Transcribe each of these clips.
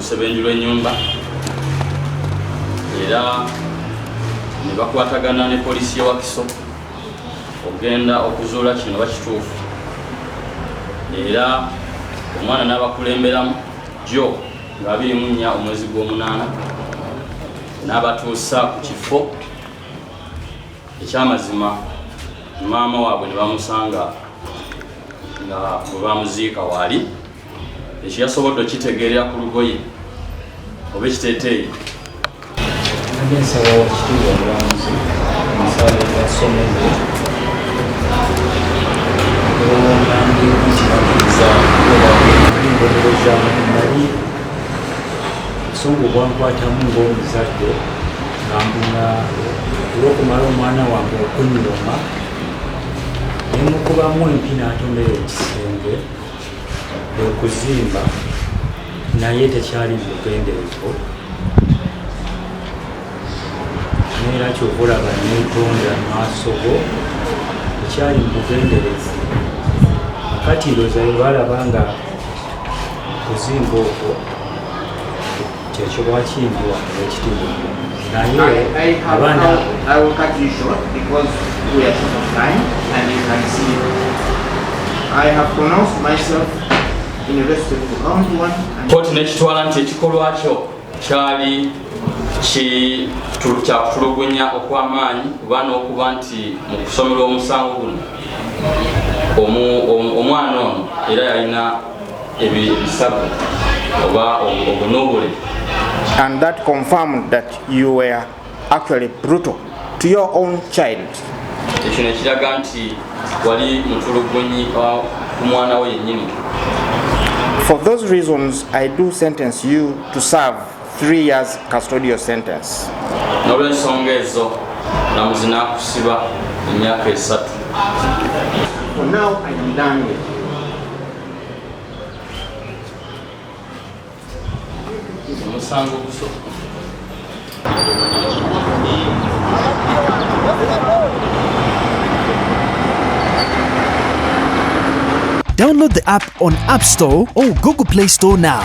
Sebenjula ennyumba era ne bakwatagana ne poliisi y'Ewakiso ogenda okuzuula kino bakituufu era omwana n'abakulemberamu jo nga 24 omwezi gw'omunaana n'abatuusa ku kifo ekyamazima maama waabwe ne bamusanga nga bwe bamuziika waali ekyo yasobodde okitegeerera ku lugoye oba ekiteeteeyi. Nsaba ekitiibwa omulamuzi ensala yasomedde olwongambiriza engobereza nali obusungu bwankwatamu ng'omuzadde ngambuna olw'okumala omwana wange okunyiroma nemukubamu empi n'atomera ekisenge okuzimba naye tekyali mugenderevu neera kyovulaba netonda maaso go tekyali mubugenderezi kati ndooza balaba nga okuzimba okwo kyekyo bwakimbwa ekitiibwa naye abaana Kkooti n'ekitwala nti ekikolwa kyo kyali kyakutulugunya okw'amaanyi kuba n'okuba nti mu kusomera omusango guno omwana ono era yalina ebisago oba obunuubule. And that confirmed that you were actually brutal to your own child. Ekyo ne kiraga nti wali mutulugunyi ku mwana we yennyini. For those reasons, I do sentence you to serve 3 years custodial sentence. N'olw'ensonga ezo namuzi n'akusiba emyaka 3. For now, I am done with you. Omusango guso. Download the app on App Store or Google Play Store now.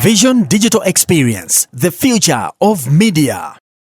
Vision Digital Experience, the future of media.